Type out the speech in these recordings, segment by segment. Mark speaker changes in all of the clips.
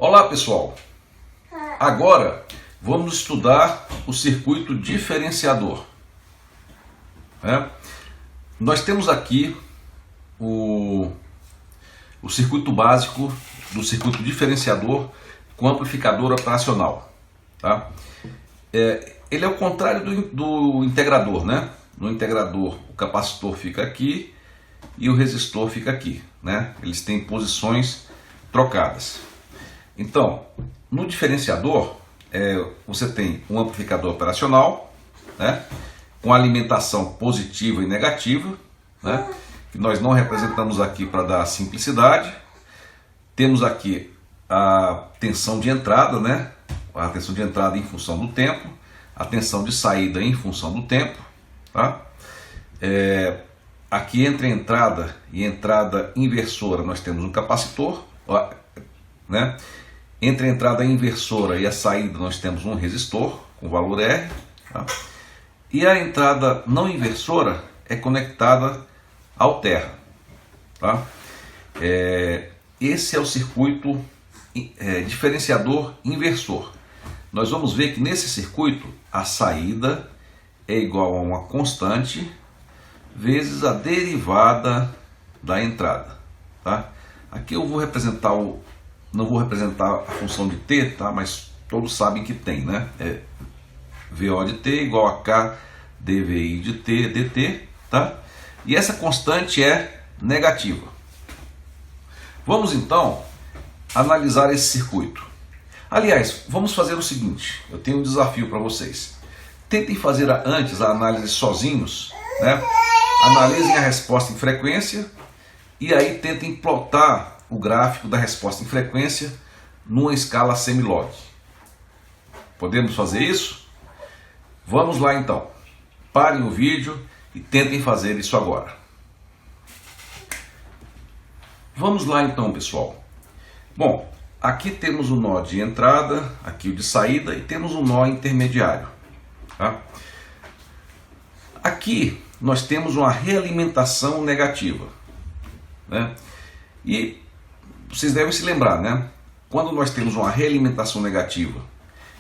Speaker 1: Olá pessoal, agora vamos estudar o circuito diferenciador. Nós temos aqui o circuito básico do circuito diferenciador com amplificador operacional. Tá? Ele é o contrário do integrador, né? No integrador o capacitor fica aqui e o resistor fica aqui, né? Eles têm posições trocadas. Então, no diferenciador, você tem um amplificador operacional, né, com alimentação positiva e negativa, né, que nós não representamos aqui para dar simplicidade. Temos aqui a tensão de entrada, né, a tensão de entrada em função do tempo, a tensão de saída em função do tempo. Tá? Aqui entre entrada e entrada inversora nós temos um capacitor, né? Entre a entrada inversora e a saída nós temos um resistor com valor R. Tá? E a entrada não inversora é conectada ao terra. Tá? Esse é o circuito diferenciador inversor. Nós vamos ver que nesse circuito a saída é igual a uma constante vezes a derivada da entrada. Tá? Aqui eu vou representar não vou representar a função de t, tá? Mas todos sabem que tem, né? VO de t igual a K dVi de t dt, tá? E essa constante é negativa. Vamos então analisar esse circuito. Aliás, vamos fazer o seguinte, eu tenho um desafio para vocês. Tentem fazer antes a análise sozinhos, né? Analisem a resposta em frequência e aí tentem plotar o gráfico da resposta em frequência numa escala semilog. Podemos fazer isso? Vamos lá então. Parem o vídeo e tentem fazer isso agora. Vamos lá então, pessoal. Bom, aqui temos o nó de entrada, aqui o de saída e temos um nó intermediário. Tá? Aqui nós temos uma realimentação negativa, né? E vocês devem se lembrar, né? Quando nós temos uma realimentação negativa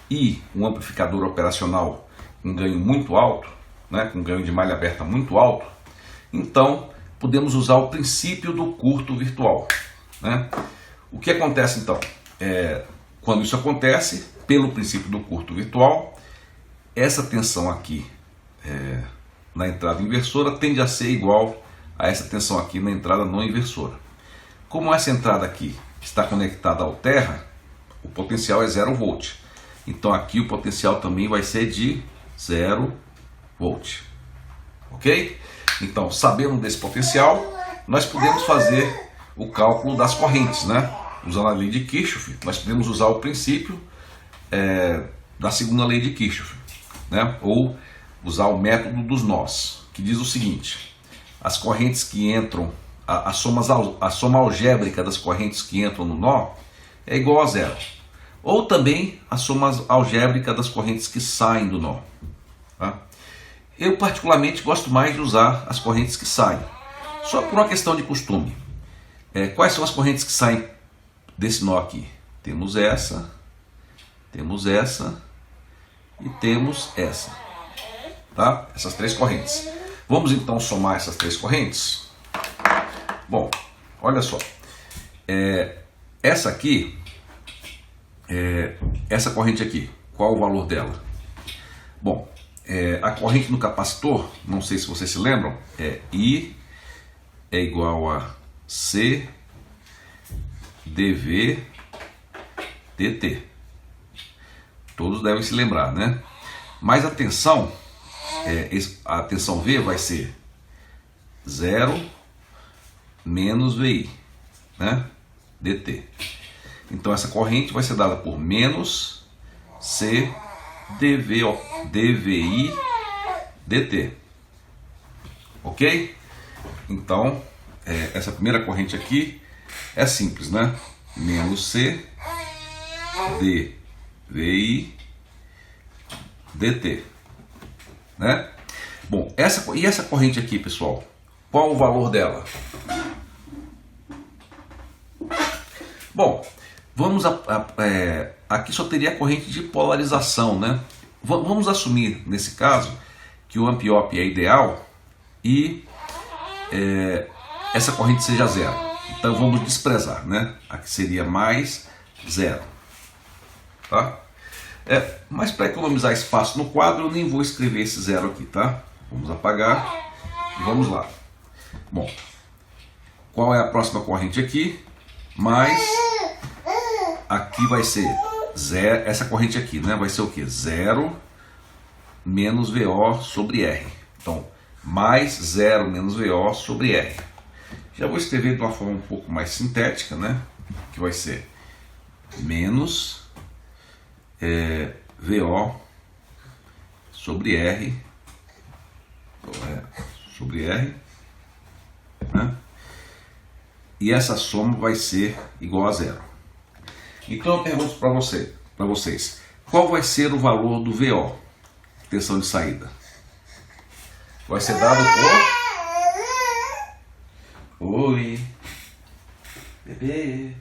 Speaker 1: e um amplificador operacional com ganho muito alto, né? Com ganho de malha aberta muito alto, então podemos usar o princípio do curto virtual, né? O que acontece então? Quando isso acontece, pelo princípio do curto virtual, essa tensão aqui na entrada inversora tende a ser igual a essa tensão aqui na entrada não inversora. Como essa entrada aqui está conectada ao terra, o potencial é 0 volt. Então aqui o potencial também vai ser de 0 volt. Ok? Então, sabendo desse potencial, nós podemos fazer o cálculo das correntes, né? Usando a lei de Kirchhoff, nós podemos usar o princípio da segunda lei de Kirchhoff, né? Ou usar o método dos nós, que diz o seguinte: as correntes que entram, a soma algébrica das correntes que entram no nó é igual a 0. Ou também a soma algébrica das correntes que saem do nó. Tá? Eu particularmente gosto mais de usar as correntes que saem, só por uma questão de costume. Quais são as correntes que saem desse nó aqui? Temos essa e temos essa. Tá? Essas três correntes. Vamos então somar essas três correntes? Bom, olha só. Essa aqui, essa corrente aqui, qual o valor dela? Bom, a corrente no capacitor, não sei se vocês se lembram, I é igual a C dV dt. Todos devem se lembrar, né? Mas a tensão V vai ser 0 menos VI, né? dt. Então essa corrente vai ser dada por menos C dVi dt. Ok? Então essa primeira corrente aqui é simples, né? Menos C dVi dt, né? Bom, essa corrente aqui, pessoal, qual o valor dela? Bom, Aqui só teria a corrente de polarização, né? Vamos assumir, nesse caso, que o ampliop é ideal e essa corrente seja zero. Então vamos desprezar, né? Aqui seria mais zero. Tá? Mas para economizar espaço no quadro, eu nem vou escrever esse zero aqui, tá? Vamos apagar e vamos lá. Bom, qual é a próxima corrente aqui? Mais, aqui vai ser zero, essa corrente aqui, né? Vai ser o que? 0 menos VO sobre R. Então, mais 0 menos VO sobre R. Já vou escrever de uma forma um pouco mais sintética, né? Que vai ser menos VO sobre R, né? E essa soma vai ser igual a zero. Então eu pergunto para vocês, qual vai ser o valor do VO, tensão de saída? Vai ser dado por... Oi, bebê.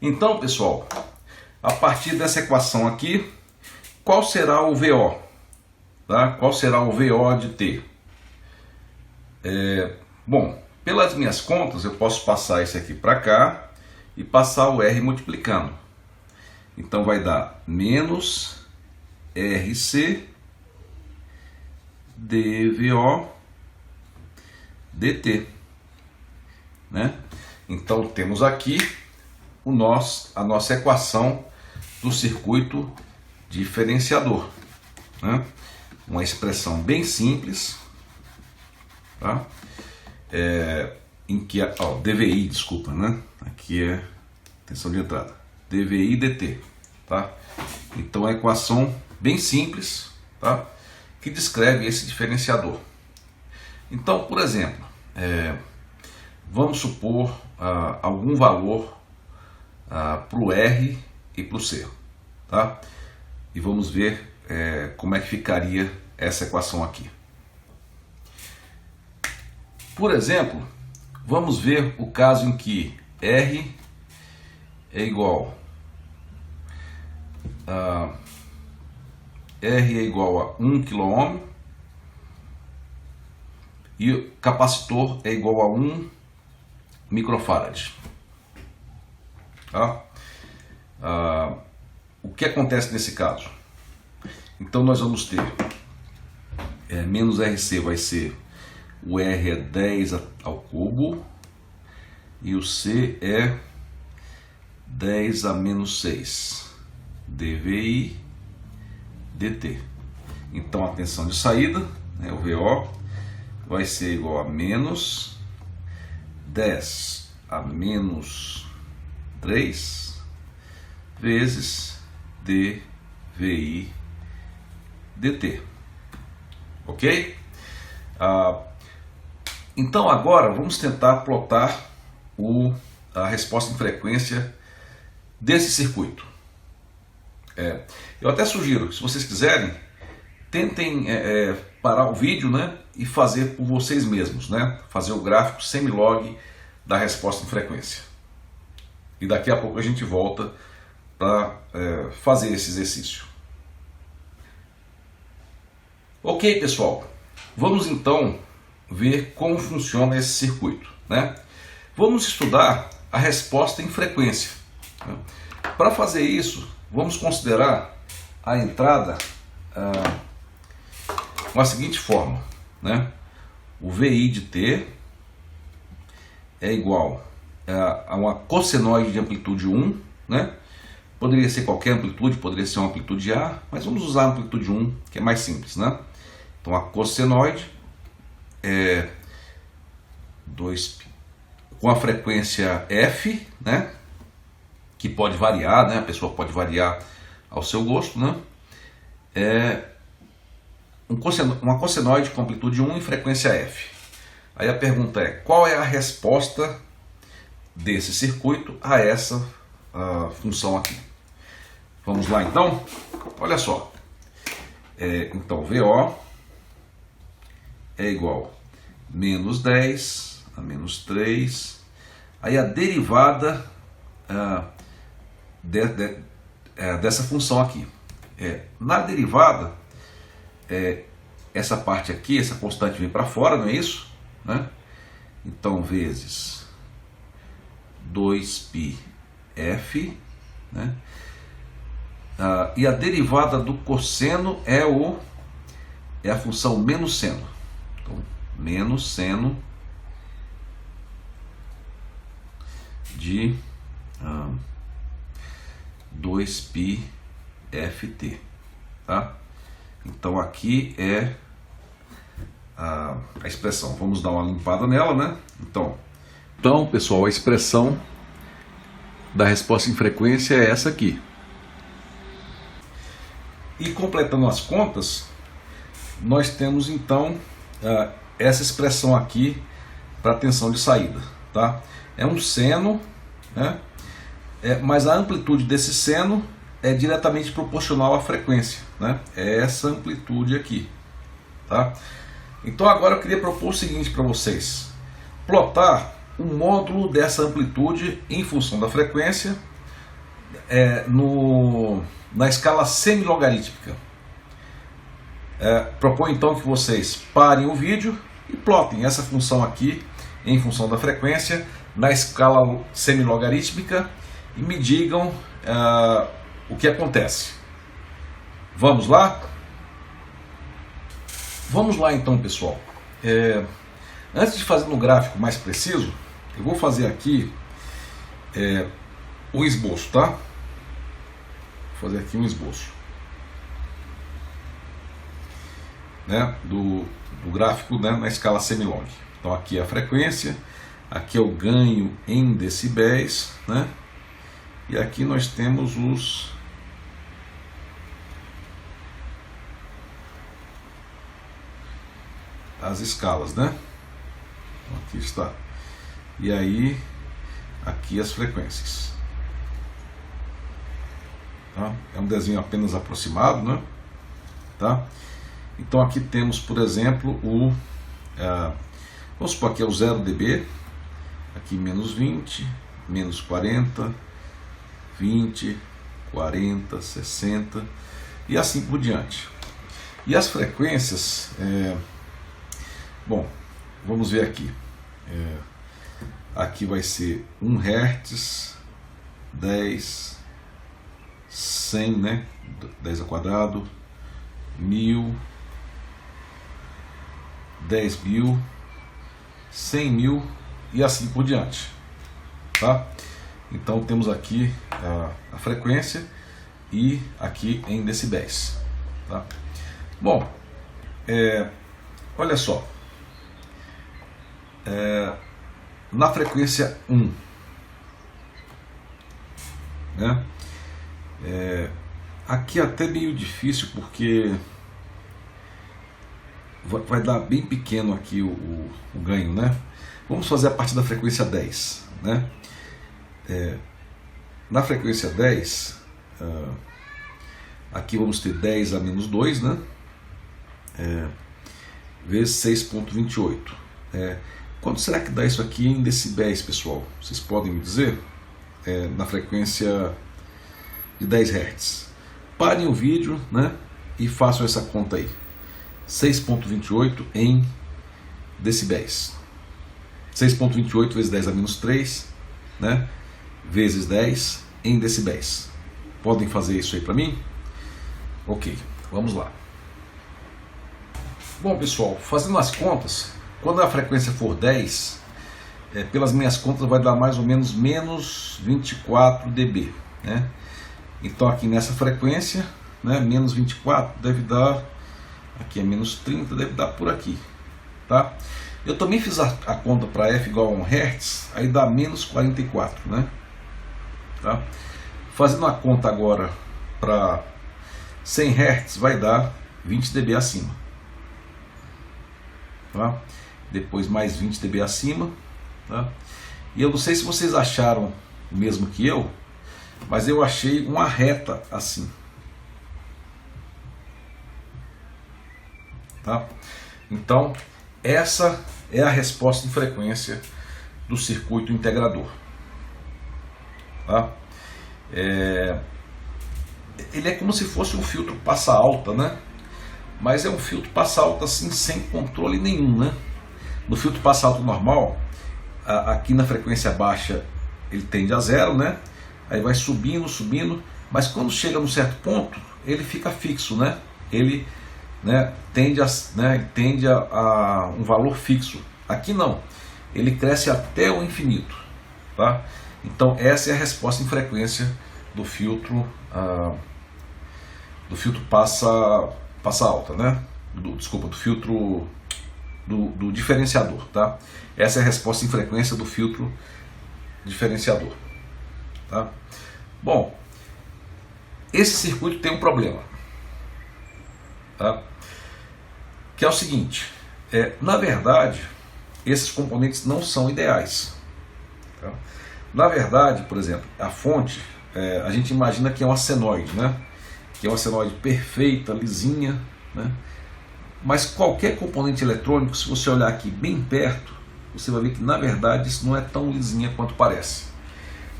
Speaker 1: Então, pessoal, a partir dessa equação aqui, qual será o VO? Tá? Qual será o VO de T? Bom, pelas minhas contas, eu posso passar esse aqui para cá e passar o R multiplicando. Então vai dar menos RC dVO dt. Né? Então temos aqui a nossa equação do circuito diferenciador, né? Uma expressão bem simples, tá? Em que DVI, desculpa, né? Aqui é tensão de entrada, DVI dt, tá? Então é uma equação bem simples, tá? Que descreve esse diferenciador. Então, por exemplo, vamos supor algum valor para o R e para o C, tá? E vamos ver como é que ficaria essa equação aqui. Por exemplo, vamos ver o caso em que R é igual a 1 kΩ e o capacitor é igual a 1 microfarad. Tá? O que acontece nesse caso? Então nós vamos ter menos RC vai ser o R é 10 ao cubo e o C é 10 a menos 6 dVi dt. Então a tensão de saída, né, o VO, vai ser igual a menos 10 a menos 3 vezes dVi dt. Ok? Então agora vamos tentar plotar a resposta em frequência desse circuito. Eu até sugiro, se vocês quiserem, tentem parar o vídeo, né, e fazer por vocês mesmos, né, fazer o gráfico semilog da resposta em frequência. E daqui a pouco a gente volta para fazer esse exercício. Ok, pessoal, vamos então ver como funciona esse circuito, né? Vamos estudar a resposta em frequência. Para fazer isso, vamos considerar a entrada com a seguinte forma, né? O VI de T é igual a uma cossenoide de amplitude 1, né? Poderia ser qualquer amplitude, poderia ser uma amplitude A, mas vamos usar a amplitude 1, que é mais simples, né? Então a cossenoide é 2 com a frequência F, né? Que pode variar, né? A pessoa pode variar ao seu gosto, né? Uma cossenoide com amplitude 1 e frequência F. Aí a pergunta é, qual é a resposta desse circuito a essa função aqui? Vamos lá então? Olha só. Então VO é igual a menos 10, a menos 3, aí a derivada dessa função aqui. Na derivada, essa parte aqui, essa constante vem para fora, não é isso? Né? Então, vezes 2πf, né? E a derivada do cosseno é a função menos seno. Então, menos seno de 2πft, tá? Então aqui é a expressão. Vamos dar uma limpada nela, né? Então, pessoal, a expressão da resposta em frequência é essa aqui. E completando as contas, nós temos então essa expressão aqui para a tensão de saída, tá? É um seno, né? Mas a amplitude desse seno é diretamente proporcional à frequência, né? É essa amplitude aqui, tá? Então agora eu queria propor o seguinte para vocês: plotar o módulo dessa amplitude em função da frequência na escala semilogarítmica. Proponho então que vocês parem o vídeo e plotem essa função aqui em função da frequência na escala semilogarítmica e me digam o que acontece. Vamos lá? Vamos lá então, pessoal. Antes de fazer no gráfico mais preciso, eu vou fazer aqui o esboço, tá? Vou fazer aqui um esboço, né, do gráfico, né, na escala semilog. Então aqui é a frequência, aqui é o ganho em decibéis, né? E aqui nós temos as escalas, né? Então, aqui está. E aí aqui as frequências. Tá? É um desenho apenas aproximado, né? Tá? Então aqui temos, por exemplo, vamos supor que é o 0 dB, aqui menos 20, menos 40, 20, 40, 60 e assim por diante. E as frequências, bom, vamos ver aqui. Aqui vai ser 1 Hz, 10, 100, né? 10 ao quadrado, 1000, 10.000, 100.000 e assim por diante, tá? Então temos aqui a frequência e aqui em decibéis, tá? Bom, olha só, na frequência 1, né? Aqui é até meio difícil porque vai dar bem pequeno aqui o ganho, né? Vamos fazer a partir da frequência 10, né? Na frequência 10, aqui vamos ter 10 a menos 2, né? Vezes 6,28. Quanto será que dá isso aqui em decibéis, pessoal? Vocês podem me dizer? Na frequência de 10 Hz. Parem o vídeo, né? E façam essa conta aí. 6,28 em decibéis. 6,28 vezes 10 a menos 3, né? Vezes 10 em decibéis. Podem fazer isso aí para mim? Ok, vamos lá. Bom, pessoal, fazendo as contas, quando a frequência for 10, pelas minhas contas vai dar mais ou menos menos 24 dB, né? Então aqui nessa frequência, né, menos 24 deve dar, aqui é menos 30, deve dar por aqui, tá? Eu também fiz a conta para F igual a 1 Hz, aí dá menos 44, né? Tá? Fazendo a conta agora para 100 Hz vai dar 20 dB acima, tá? Depois mais 20 dB acima, tá? E eu não sei se vocês acharam o mesmo que eu, mas eu achei uma reta assim, tá? Então essa é a resposta em frequência do circuito integrador. Tá? Ele é como se fosse um filtro passa alta, né? Mas é um filtro passa alta assim, sem controle nenhum, né? No filtro passa alta normal, aqui na frequência baixa ele tende a zero, né? Aí vai subindo, subindo, mas quando chega num certo ponto ele fica fixo, né? Ele, né, tende a um valor fixo. Aqui não, ele cresce até o infinito, tá? Então essa é a resposta em frequência do filtro passa alta, né? Desculpa, do filtro do diferenciador, tá? Essa é a resposta em frequência do filtro diferenciador, tá? Bom, esse circuito tem um problema, tá? Que é o seguinte, na verdade, esses componentes não são ideais, tá? Na verdade, por exemplo, a fonte, a gente imagina que é uma senoide, né? Que é uma senoide perfeita, lisinha, né? Mas qualquer componente eletrônico, se você olhar aqui bem perto, você vai ver que na verdade isso não é tão lisinha quanto parece.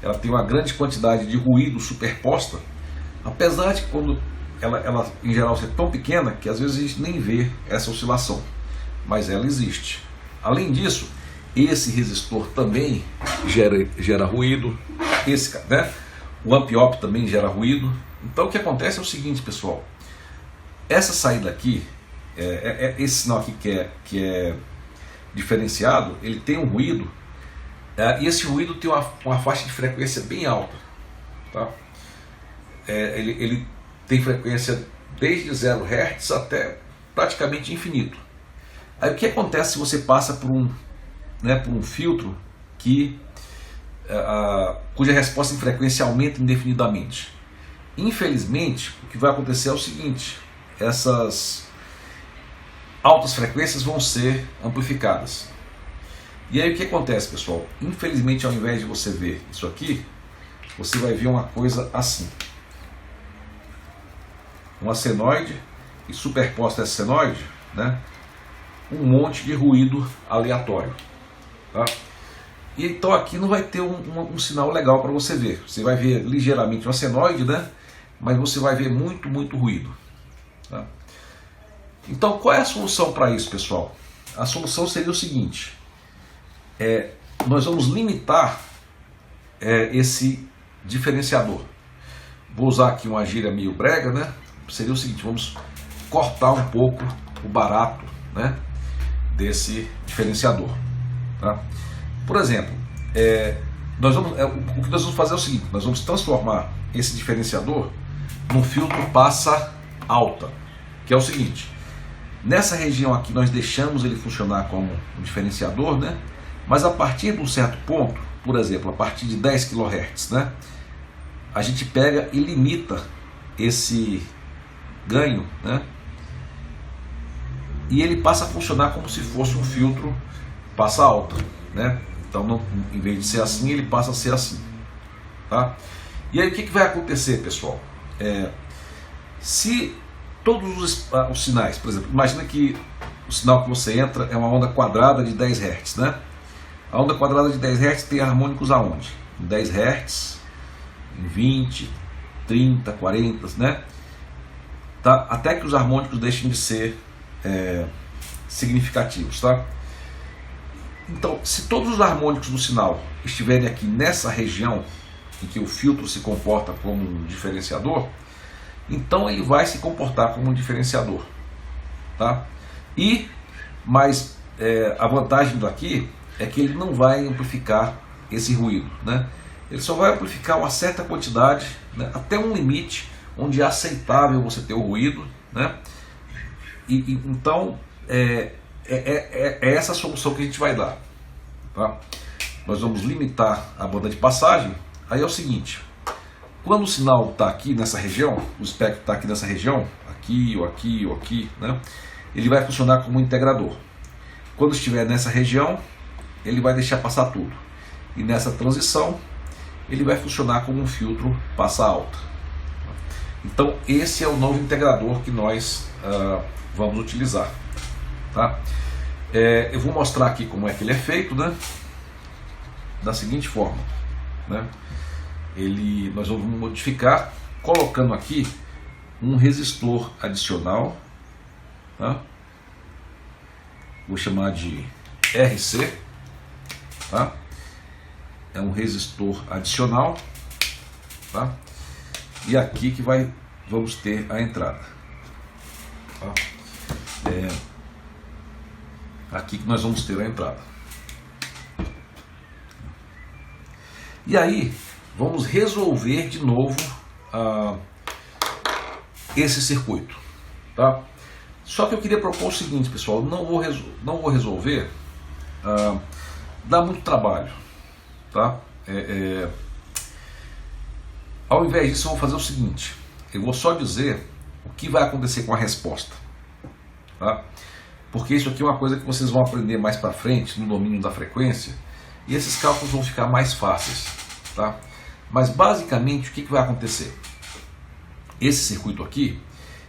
Speaker 1: Ela tem uma grande quantidade de ruído superposta, apesar de quando ela em geral ser tão pequena que às vezes a gente nem vê essa oscilação, mas ela existe. Além disso, esse resistor também gera ruído, né? O amp-op também gera ruído. Então o que acontece é o seguinte, pessoal, essa saída aqui, esse sinal aqui que é diferenciado, ele tem um ruído, e esse ruído tem uma faixa de frequência bem alta, tá? Ele tem frequência desde 0 Hz até praticamente infinito. Aí o que acontece se você passa por um filtro cuja resposta em frequência aumenta indefinidamente? Infelizmente, o que vai acontecer é o seguinte: essas altas frequências vão ser amplificadas. E aí o que acontece, pessoal? Infelizmente, ao invés de você ver isso aqui, você vai ver uma coisa assim. Uma senoide, e superposta a essa senoide, né, um monte de ruído aleatório, tá? E então aqui não vai ter um sinal legal para você ver. Você vai ver ligeiramente uma senoide, né? Mas você vai ver muito ruído, tá? Então qual é a solução para isso, pessoal? A solução seria o seguinte: nós vamos limitar esse diferenciador. Vou usar aqui uma gíria meio brega, né? Seria o seguinte: vamos cortar um pouco o barato, né, desse diferenciador, tá? Por exemplo, o que nós vamos fazer é o seguinte: nós vamos transformar esse diferenciador num filtro passa alta, que é o seguinte: nessa região aqui nós deixamos ele funcionar como um diferenciador, né? Mas a partir de um certo ponto, por exemplo, a partir de 10 kHz, né, a gente pega e limita esse ganho, né? E ele passa a funcionar como se fosse um filtro passa alta, né? Então, em vez de ser assim, ele passa a ser assim, tá? E aí o que vai acontecer, pessoal? Se todos os sinais, por exemplo, imagina que o sinal que você entra é uma onda quadrada de 10 Hz, né? A onda quadrada de 10 Hz tem harmônicos aonde? Em 10 Hz, em 20, 30, 40, né? Tá? Até que os harmônicos deixem de ser significativos, tá? Então, se todos os harmônicos do sinal estiverem aqui nessa região em que o filtro se comporta como um diferenciador, então ele vai se comportar como um diferenciador, tá? Mas a vantagem daqui é que ele não vai amplificar esse ruído, né? Ele só vai amplificar uma certa quantidade, né, até um limite onde é aceitável você ter o ruído, né? Então é essa a solução que a gente vai dar, tá? Nós vamos limitar a banda de passagem. Aí é o seguinte: quando o sinal está aqui nessa região, o espectro está aqui nessa região, aqui ou aqui ou aqui, né, ele vai funcionar como um integrador. Quando estiver nessa região, ele vai deixar passar tudo. E nessa transição, ele vai funcionar como um filtro passa alta. Então esse é o novo integrador que nós vamos utilizar, tá? Eu vou mostrar aqui como é que ele é feito, né? Da seguinte forma, né? Nós vamos modificar colocando aqui um resistor adicional, tá? Vou chamar de RC, tá? É um resistor adicional, tá? E aqui que vamos ter a entrada, tá? Aqui que nós vamos ter a entrada. E aí vamos resolver de novo esse circuito, tá? Só que eu queria propor o seguinte, pessoal, não vou resolver, dá muito trabalho, tá? Ao invés disso, eu vou fazer o seguinte, eu vou só dizer o que vai acontecer com a resposta, tá? Porque isso aqui é uma coisa que vocês vão aprender mais para frente no domínio da frequência, e esses cálculos vão ficar mais fáceis, tá? Mas basicamente o que vai acontecer? Esse circuito aqui,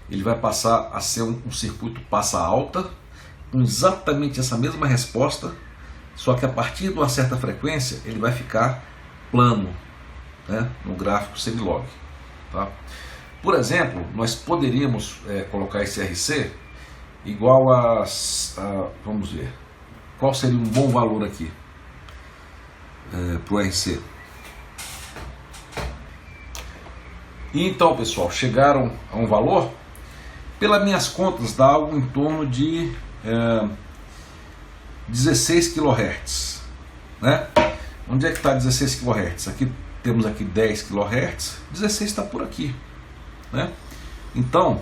Speaker 1: ele vai passar a ser um circuito passa alta, com exatamente essa mesma resposta, só que a partir de uma certa frequência ele vai ficar plano, né, no gráfico semilog, tá? Por exemplo, nós poderíamos colocar esse RC igual a, vamos ver, qual seria um bom valor aqui para o RC. E então, pessoal, chegaram a um valor, pelas minhas contas dá algo em torno de 16 kHz, né? Onde é que está 16 kHz? Aqui temos aqui 10 kHz, 16 está por aqui, né? Então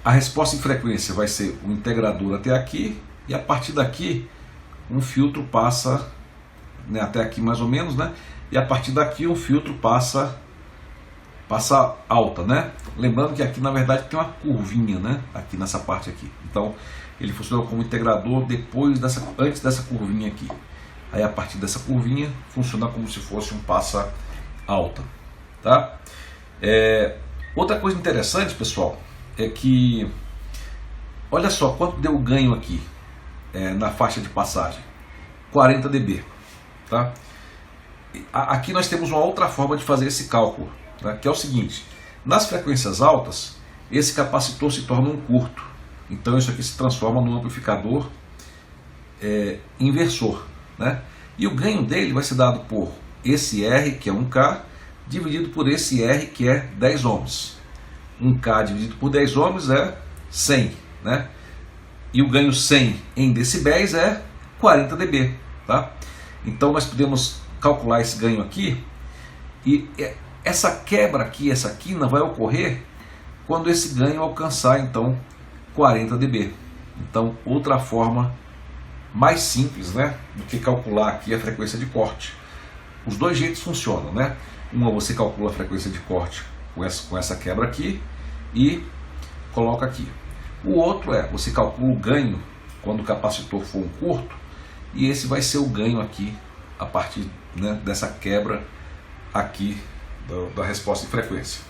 Speaker 1: a resposta em frequência vai ser o integrador até aqui, e a partir daqui um filtro passa, né, até aqui mais ou menos, né? E a partir daqui um filtro passa alta, né? Lembrando que aqui na verdade tem uma curvinha, né? Aqui nessa parte aqui. Então ele funciona como integrador antes dessa curvinha aqui. Aí a partir dessa curvinha funciona como se fosse um passa alta, tá? Outra coisa interessante, pessoal, é que olha só quanto deu o ganho aqui na faixa de passagem, 40 dB, tá? Aqui nós temos uma outra forma de fazer esse cálculo, né, que é o seguinte: nas frequências altas esse capacitor se torna um curto, então isso aqui se transforma num amplificador inversor, né? E o ganho dele vai ser dado por esse R, que é 1K, dividido por esse R, que é 10 ohms. 1K dividido por 10 ohms é 100, né? E o ganho 100 em decibéis é 40 dB, tá? Então nós podemos calcular esse ganho aqui, e essa quebra aqui, essa quina, vai ocorrer quando esse ganho alcançar então 40 dB. Então outra forma mais simples, né, do que calcular aqui a frequência de corte. Os dois jeitos funcionam, né? Uma, você calcula a frequência de corte com essa quebra aqui e coloca aqui. O outro você calcula o ganho quando o capacitor for um curto, e esse vai ser o ganho aqui a partir, né, dessa quebra aqui da resposta de frequência.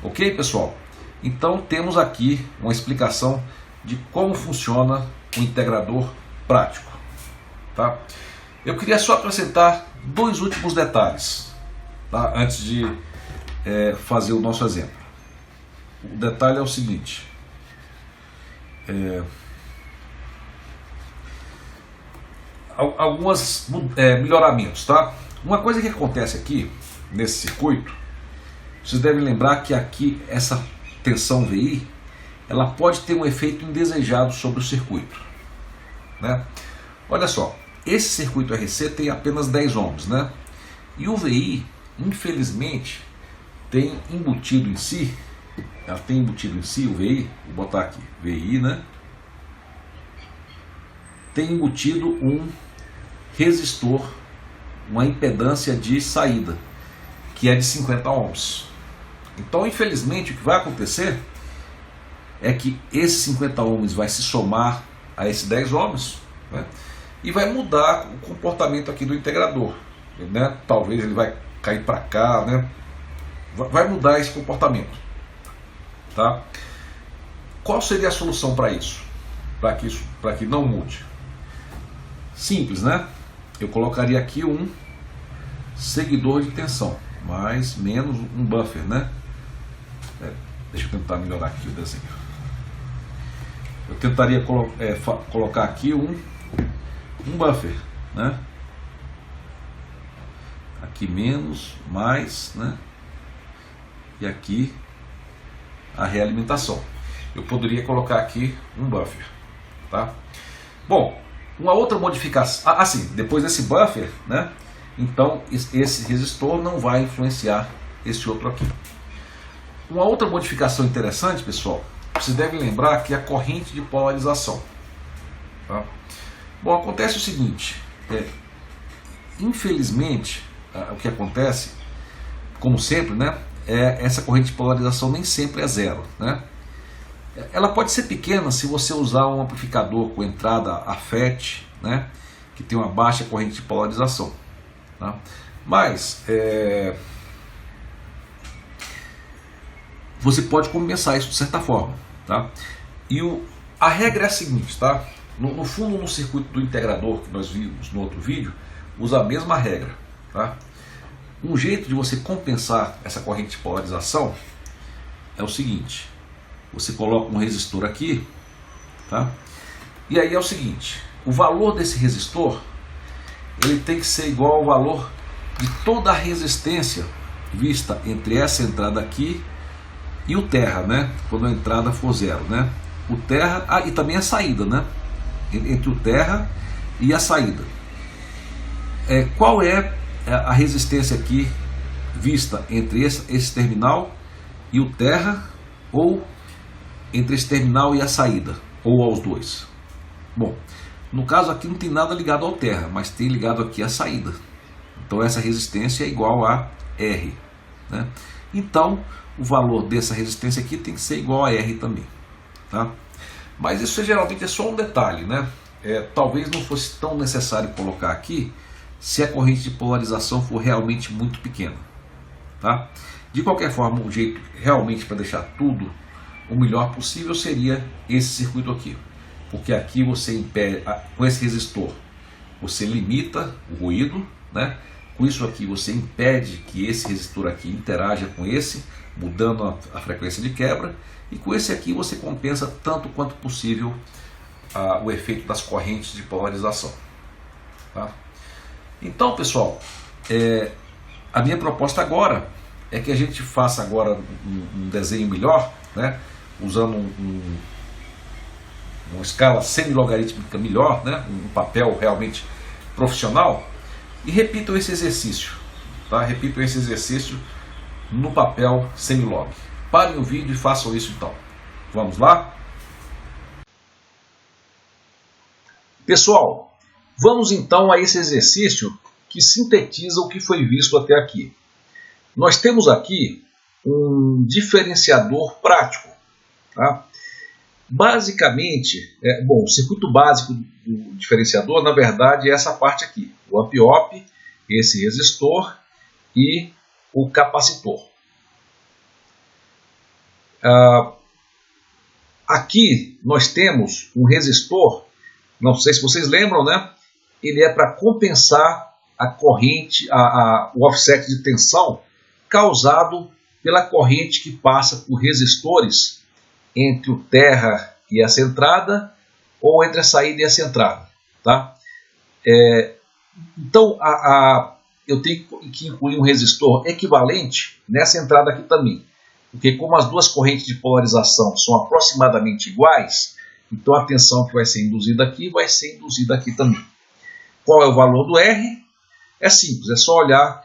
Speaker 1: Ok, pessoal? Então temos aqui uma explicação de como funciona o integrador prático, tá? Eu queria só acrescentar dois últimos detalhes, tá? Antes de fazer o nosso exemplo. O detalhe é o seguinte: alguns melhoramentos, tá? Uma coisa que acontece aqui nesse circuito, vocês devem lembrar que aqui essa tensão VI, ela pode ter um efeito indesejado sobre o circuito, né? Olha só, esse circuito RC tem apenas 10 ohms, né? E o VI, infelizmente, tem embutido em si, o VI, vou botar aqui, VI, né? Tem embutido um resistor, uma impedância de saída, que é de 50 ohms. Então, infelizmente, o que vai acontecer é que esse 50 ohms vai se somar a esse 10 ohms, né? E vai mudar o comportamento aqui do integrador, né? Talvez ele vai cair para cá, né? Vai mudar esse comportamento, tá? Qual seria a solução para isso? Para que não mude? Simples, né? Eu colocaria aqui um seguidor de tensão, mais menos um buffer, né? Deixa eu tentar melhorar aqui o desenho. Eu tentaria colocar aqui um buffer, né? Aqui menos, mais, né? E aqui a realimentação. Eu poderia colocar aqui um buffer, tá? Bom, uma outra modificação, assim, depois desse buffer, né? Então esse resistor não vai influenciar esse outro aqui. Uma outra modificação interessante, pessoal, vocês devem lembrar que é a corrente de polarização, tá? Bom, acontece o seguinte, infelizmente, o que acontece, como sempre, né? Essa corrente de polarização nem sempre é zero, né? Ela pode ser pequena se você usar um amplificador com entrada AFET, né? Que tem uma baixa corrente de polarização, tá? Mas você pode compensar isso de certa forma, tá? E a regra é a seguinte, tá? No fundo, no circuito do integrador que nós vimos no outro vídeo, usa a mesma regra, tá? Um jeito de você compensar essa corrente de polarização é o seguinte: você coloca um resistor aqui, tá? E aí é o seguinte, o valor desse resistor, ele tem que ser igual ao valor de toda a resistência vista entre essa entrada aqui e o terra, né? Quando a entrada for zero, né? O terra, e também a saída, né? Entre o terra e a saída. Qual é a resistência aqui vista entre esse terminal e o terra, ou entre esse terminal e a saída, ou aos dois? Bom, no caso aqui não tem nada ligado ao terra, mas tem ligado aqui a saída. Então essa resistência é igual a R, né? Então o valor dessa resistência aqui tem que ser igual a R também, tá? Mas isso geralmente é só um detalhe, né? Talvez não fosse tão necessário colocar aqui se a corrente de polarização for realmente muito pequena, tá? De qualquer forma, o jeito realmente para deixar tudo o melhor possível seria esse circuito aqui, porque aqui você impede, com esse resistor você limita o ruído, né? Com isso aqui você impede que esse resistor aqui interaja com esse, mudando a frequência de quebra, e com esse aqui você compensa tanto quanto possível o efeito das correntes de polarização, tá? Então, pessoal, a minha proposta agora é que a gente faça agora um desenho melhor, né? Usando uma escala semi-logarítmica melhor, né? Um papel realmente profissional, e repitam esse exercício, tá? Repitam esse exercício no papel semi-log. Parem o vídeo e façam isso então. Vamos lá? Pessoal, vamos então a esse exercício que sintetiza o que foi visto até aqui. Nós temos aqui um diferenciador prático, tá? Basicamente, o circuito básico do diferenciador, na verdade, é essa parte aqui: o amp-op, esse resistor e o capacitor. Aqui nós temos um resistor, não sei se vocês lembram, né? Ele é para compensar a corrente, o offset de tensão causado pela corrente que passa por resistores entre o terra e essa entrada, ou entre a saída e essa entrada, tá? Então eu tenho que incluir um resistor equivalente nessa entrada aqui também, porque como as duas correntes de polarização são aproximadamente iguais, então a tensão que vai ser induzida aqui vai ser induzida aqui também. Qual é o valor do R? É simples, é só olhar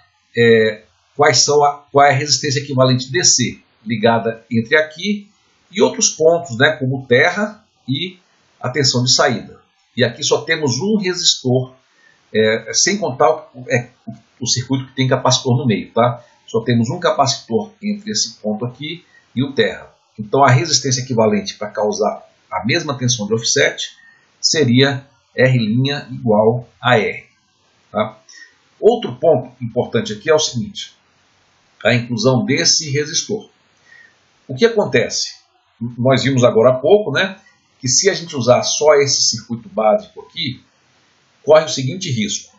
Speaker 1: qual é a resistência equivalente DC ligada entre aqui e outros pontos, né, como terra e a tensão de saída. E aqui só temos um resistor, sem contar o circuito que tem capacitor no meio, tá? Só temos um capacitor entre esse ponto aqui e o terra. Então a resistência equivalente para causar a mesma tensão de offset seria R' igual a R, tá? Outro ponto importante aqui é o seguinte: a inclusão desse resistor. O que acontece? Nós vimos agora há pouco, né, que se a gente usar só esse circuito básico aqui, corre o seguinte risco.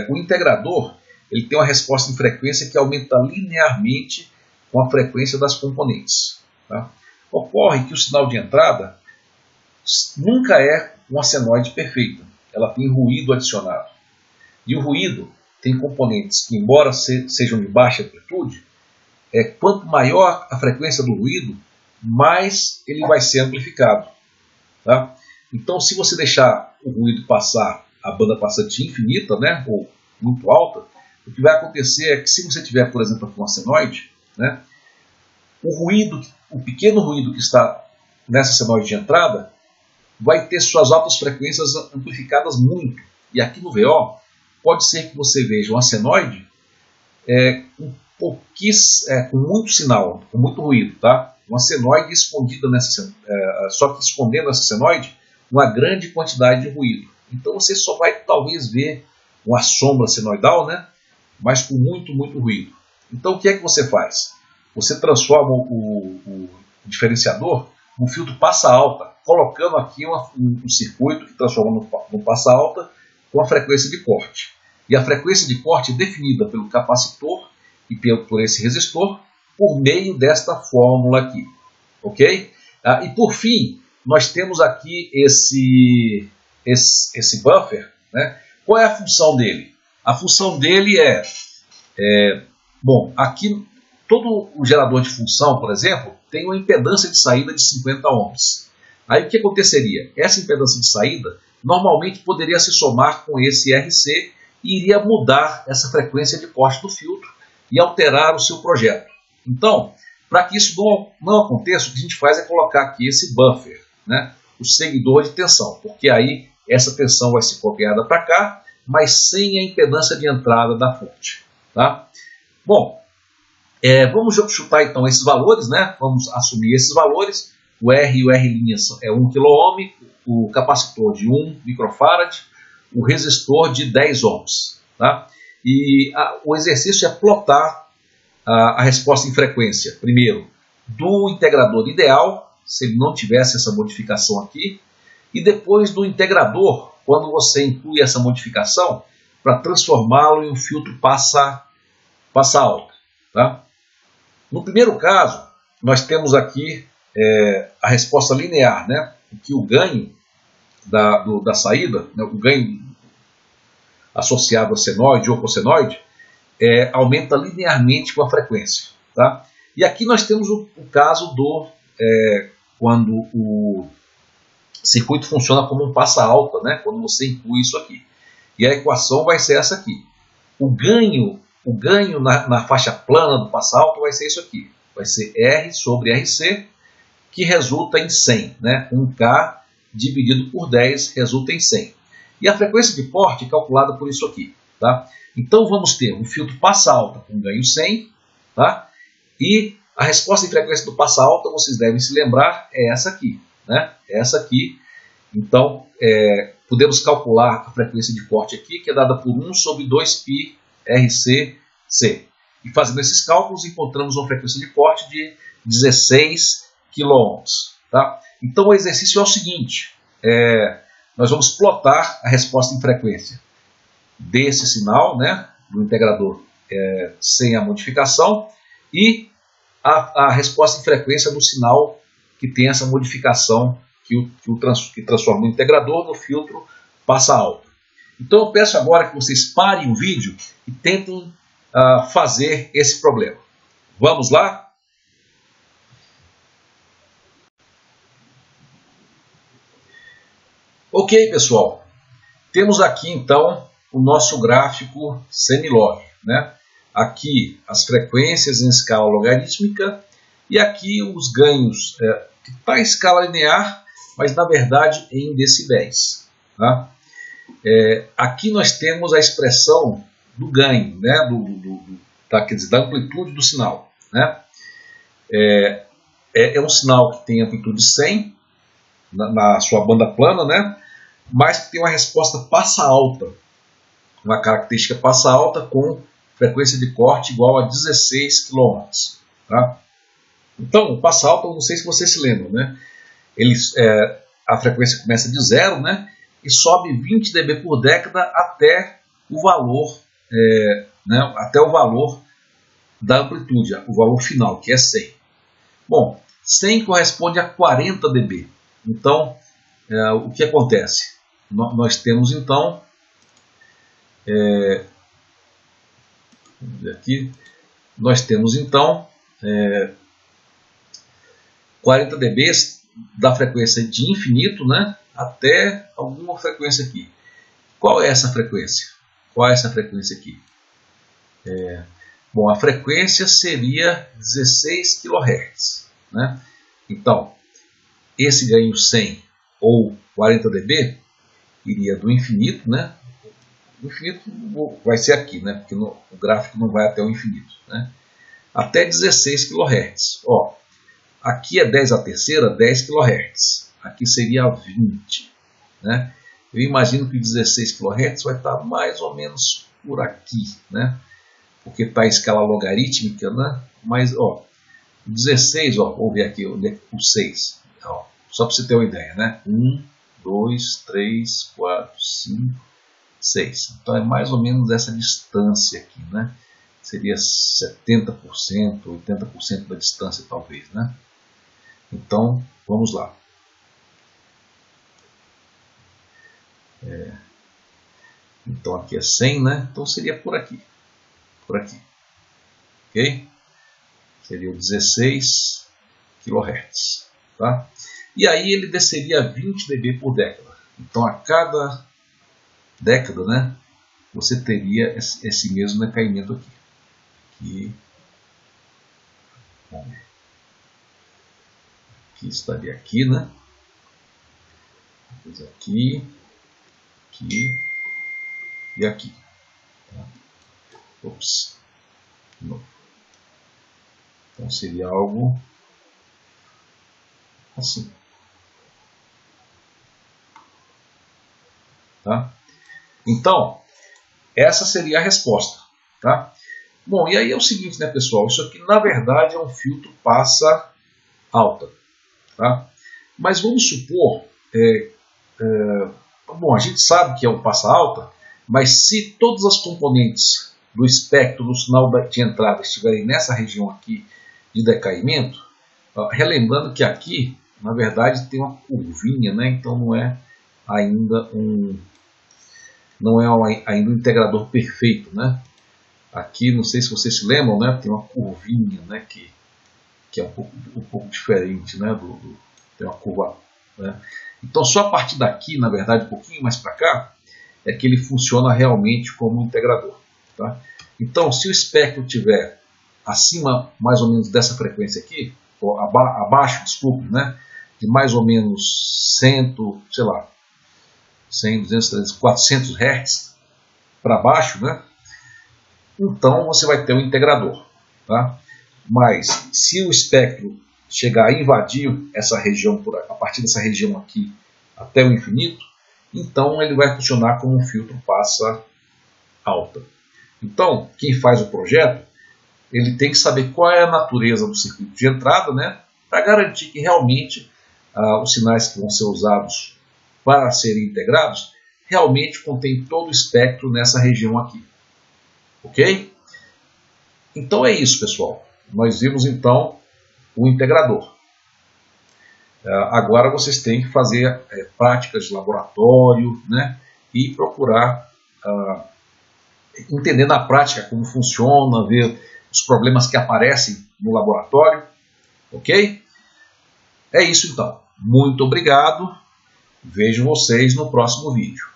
Speaker 1: O integrador ele tem uma resposta em frequência que aumenta linearmente com a frequência das componentes. Tá? Ocorre que o sinal de entrada nunca é uma senoide perfeita. Ela tem ruído adicionado. E o ruído tem componentes que, embora sejam de baixa amplitude, quanto maior a frequência do ruído, mais ele vai ser amplificado. Tá? Então, se você deixar o ruído passar a banda passante infinita, né, ou muito alta, o que vai acontecer é que se você tiver, por exemplo, uma senoide, né, o pequeno ruído que está nessa senoide de entrada vai ter suas altas frequências amplificadas muito. E aqui no VO, pode ser que você veja uma senoide com muito sinal, com muito ruído, tá? Uma senoide escondida só que escondendo essa senoide uma grande quantidade de ruído. Então você só vai talvez ver uma sombra senoidal, né? Mas com muito ruído. Então o que é que você faz? Você transforma o diferenciador no filtro passa alta, colocando aqui um circuito que transforma no passa alta com a frequência de corte. E a frequência de corte é definida pelo capacitor e por esse resistor por meio desta fórmula aqui. Ok? E por fim, nós temos aqui esse buffer. Né? Qual é a função dele? A função dele aqui todo o gerador de função, por exemplo, tem uma impedância de saída de 50 ohms. Aí o que aconteceria? Essa impedância de saída normalmente poderia se somar com esse RC e iria mudar essa frequência de corte do filtro e alterar o seu projeto. Então, para que isso não aconteça, o que a gente faz é colocar aqui esse buffer, né? O seguidor de tensão, porque aí essa tensão vai ser copiada para cá, mas sem a impedância de entrada da fonte. Tá? Bom, vamos chutar então esses valores, né? Vamos assumir esses valores. O R e o R' é 1 kΩ, o capacitor de 1 microfarad, o resistor de 10 ohms. Tá? E o exercício é plotar a resposta em frequência, primeiro, do integrador ideal, se ele não tivesse essa modificação aqui, e depois do integrador, quando você inclui essa modificação, para transformá-lo em um filtro passa alta. Tá? No primeiro caso, nós temos aqui a resposta linear, né? Que o ganho da saída, né? O ganho associado a senoide ou cossenoide, aumenta linearmente com a frequência. Tá? E aqui nós temos o caso quando o circuito funciona como um passa alta, né? Quando você inclui isso aqui. E a equação vai ser essa aqui. O ganho na faixa plana do passa alta vai ser isso aqui. Vai ser R sobre RC, que resulta em 100. Né? 1K dividido por 10 resulta em 100. E a frequência de corte é calculada por isso aqui. Tá? Então vamos ter um filtro passa alta com ganho 100. Tá? E a resposta em frequência do passa alta, vocês devem se lembrar, é essa aqui. Né? Essa aqui. Então, podemos calcular a frequência de corte aqui, que é dada por 1 sobre 2π RCC. E fazendo esses cálculos, encontramos uma frequência de corte de 16 kΩ. Tá? Então o exercício é o seguinte, nós vamos plotar a resposta em frequência desse sinal, né, do integrador sem a modificação, e a resposta em frequência do sinal que tem essa modificação que transforma o integrador no filtro passa alta. Então eu peço agora que vocês parem o vídeo e tentem fazer esse problema. Vamos lá? Ok, pessoal. Temos aqui então o nosso gráfico semilog, né? Aqui as frequências em escala logarítmica e aqui os ganhos que está em escala linear, mas na verdade em decibéis. Tá? Aqui nós temos a expressão do ganho, né? Quer dizer, da amplitude do sinal. Né? É um sinal que tem amplitude 100 na sua banda plana, né? Mas que tem uma resposta passa alta, uma característica passa alta com frequência de corte igual a 16 kHz. Tá? Então, o passa alta, não sei se vocês se lembram, né? A frequência começa de 0, né? e sobe 20 dB por década até o valor, até o valor da amplitude, o valor final, que é 100. Bom, 100 corresponde a 40 dB. Então, o que acontece? Nós temos então, vamos ver aqui, nós temos então 40 dB da frequência de infinito, né, até alguma frequência aqui. Qual é essa frequência? Qual é essa frequência aqui? Bom, a frequência seria 16 kHz. Né? Então, esse ganho 100 ou 40 dB iria do infinito, né? O infinito vai ser aqui, né? Porque o gráfico não vai até o infinito, né? Até 16 kHz. Ó, aqui é 10 a terceira, 10 kHz. Aqui seria 20. Né? Eu imagino que 16 kHz vai estar mais ou menos por aqui, né? Porque está em escala logarítmica, né? Mas, ó, 16, ó, vou ver aqui o 6. Ó, só para você ter uma ideia, né? 1, 2, 3, 4, 5, 6. Então é mais ou menos essa distância aqui, né? Seria 70%, 80% da distância, talvez, né? Então, vamos lá. Então aqui é 100, né? Então seria por aqui. Por aqui. Ok? Seria 16 kHz. Tá? E aí ele desceria a 20 dB por década. Então a cada década, né, você teria esse mesmo decaimento aqui. Vamos ver. Aqui estaria aqui, né? Depois aqui, aqui e aqui. Tá? Ops. De novo. Então seria algo assim. Tá? Então, essa seria a resposta. Tá? Bom, e aí é o seguinte, né, pessoal? Isso aqui, na verdade, é um filtro passa alta. Tá? Mas vamos supor... bom, a gente sabe que é um passa alta, mas se todas as componentes do espectro do sinal de entrada estiverem nessa região aqui de decaimento, relembrando que aqui, na verdade, tem uma curvinha, né? Então não é ainda um integrador perfeito, né? Aqui, não sei se vocês se lembram, né? Tem uma curvinha, né? Que é um pouco diferente, né? Tem uma curva, né? Então só a partir daqui, na verdade, um pouquinho mais para cá, é que ele funciona realmente como um integrador. Tá? Então, se o espectro estiver acima mais ou menos dessa frequência aqui, ou abaixo, desculpe, né, de mais ou menos 100, sei lá, 100, 200, 300, 400 Hz para baixo, né, então você vai ter um integrador. Tá? Mas se o espectro chegar a invadir essa região, a partir dessa região aqui até o infinito, então ele vai funcionar como um filtro passa alta. Então, quem faz o projeto, ele tem que saber qual é a natureza do circuito de entrada, né, para garantir que realmente os sinais que vão ser usados para serem integrados realmente contém todo o espectro nessa região aqui. Ok? Então é isso, pessoal. Nós vimos então o integrador. Agora vocês têm que fazer práticas de laboratório, né, e procurar entender na prática como funciona, ver os problemas que aparecem no laboratório. Ok? É isso então. Muito obrigado. Vejo vocês no próximo vídeo.